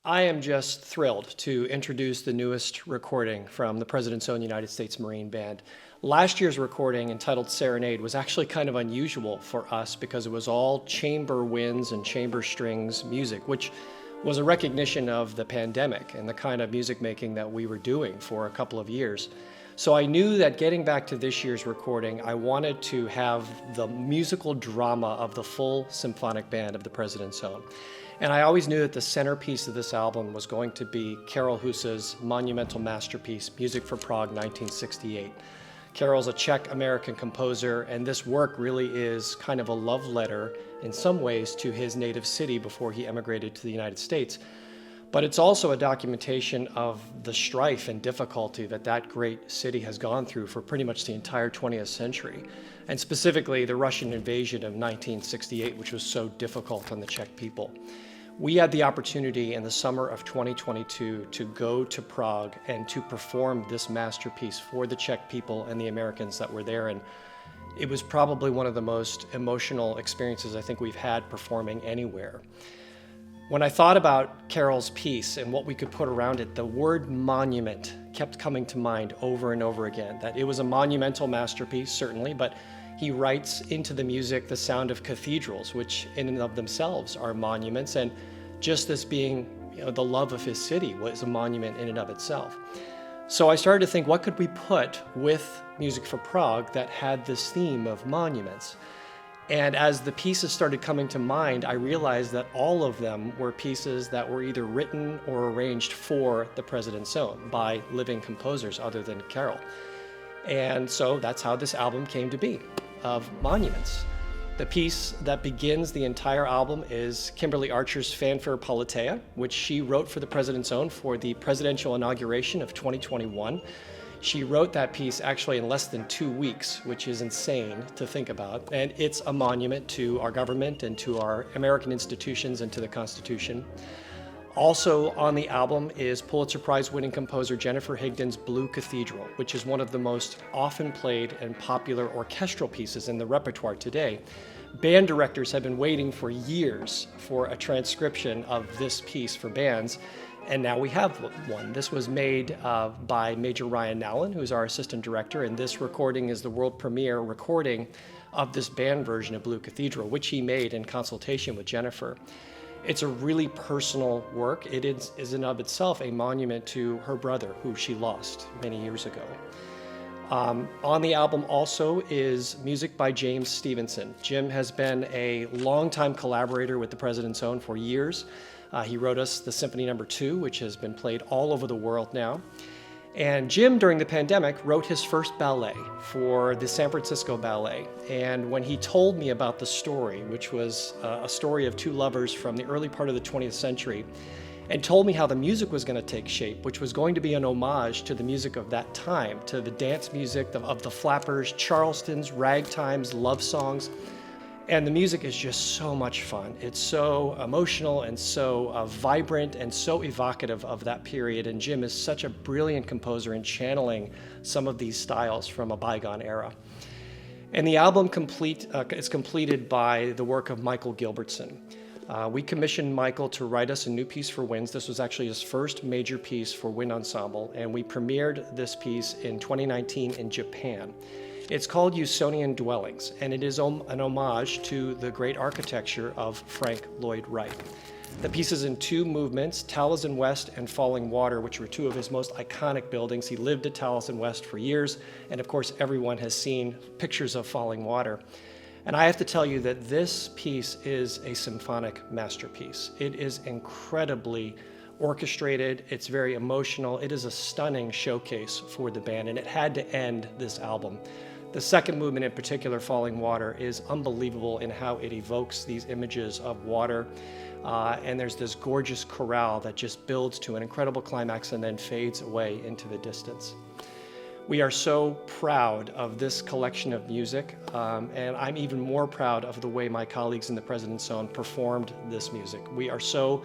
I am just thrilled to introduce the newest recording from the President's Own United States Marine Band. Last year's recording, entitled Serenade, was actually kind of unusual for us because it was all chamber winds and chamber strings music, which was a recognition of the pandemic and the kind of music making that we were doing for a couple of years. So I knew that getting back to this year's recording, I wanted to have the musical drama of the full symphonic band of the President's Own. And I always knew that the centerpiece of this album was going to be Karel Husa's monumental masterpiece, Music for Prague 1968. Karel's a Czech-American composer, and this work really is kind of a love letter in some ways to his native city before he emigrated to the United States. But it's also a documentation of the strife and difficulty that that great city has gone through for pretty much the entire 20th century, and specifically the Russian invasion of 1968, which was so difficult on the Czech people. We had the opportunity in the summer of 2022 to go to Prague and to perform this masterpiece for the Czech people and the Americans that were there. And it was probably one of the most emotional experiences I think we've had performing anywhere. When I thought about Karel's piece and what we could put around it, the word monument kept coming to mind over and over again. That it was a monumental masterpiece, certainly, but he writes into the music the sound of cathedrals, which in and of themselves are monuments, and just this being, the love of his city was a monument in and of itself. So I started to think, what could we put with Music for Prague that had this theme of monuments? And as the pieces started coming to mind, I realized that all of them were pieces that were either written or arranged for the President's Own by living composers other than Karel. And so that's how this album came to be, of monuments. The piece that begins the entire album is Kimberly Archer's Fanfare Politeia, which she wrote for the President's Own for the presidential inauguration of 2021. She wrote that piece actually in less than 2 weeks, which is insane to think about. And it's a monument to our government and to our American institutions and to the Constitution. Also on the album is Pulitzer Prize-winning composer Jennifer Higdon's Blue Cathedral, which is one of the most often played and popular orchestral pieces in the repertoire today. Band directors have been waiting for years for a transcription of this piece for bands, and now we have one. This was made by Major Ryan Nowlin, who's our assistant director, and this recording is the world premiere recording of this band version of Blue Cathedral, which he made in consultation with Jennifer. It's a really personal work. It is in and of itself a monument to her brother, who she lost many years ago. On the album also is music by James Stevenson. Jim has been a longtime collaborator with the President's Own for years. He wrote us the Symphony No. 2, which has been played all over the world now. And Jim, during the pandemic, wrote his first ballet for the San Francisco Ballet. And when he told me about the story, which was a story of two lovers from the early part of the 20th century, and told me how the music was going to take shape, which was going to be an homage to the music of that time, to the dance music of the Flappers, Charlestons, ragtimes, love songs. And the music is just so much fun. It's so emotional and so vibrant and so evocative of that period. And Jim is such a brilliant composer in channeling some of these styles from a bygone era. And the album is completed by the work of Michael Gilbertson. We commissioned Michael to write us a new piece for winds. This was actually his first major piece for wind ensemble, and we premiered this piece in 2019 in Japan. It's called Usonian Dwellings, and it is an homage to the great architecture of Frank Lloyd Wright. The piece is in 2 movements, Taliesin West and Falling Water, which were 2 of his most iconic buildings. He lived at Taliesin West for years, and of course everyone has seen pictures of Falling Water. And I have to tell you that this piece is a symphonic masterpiece. It is incredibly orchestrated, it's very emotional, it is a stunning showcase for the band, and it had to end this album. The second movement in particular, Falling Water, is unbelievable in how it evokes these images of water, and there's this gorgeous chorale that just builds to an incredible climax and then fades away into the distance. We are so proud of this collection of music, and I'm even more proud of the way my colleagues in the President's Own performed this music. We are so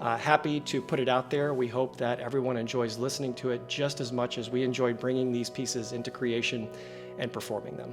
happy to put it out there. We hope that everyone enjoys listening to it just as much as we enjoyed bringing these pieces into creation and performing them.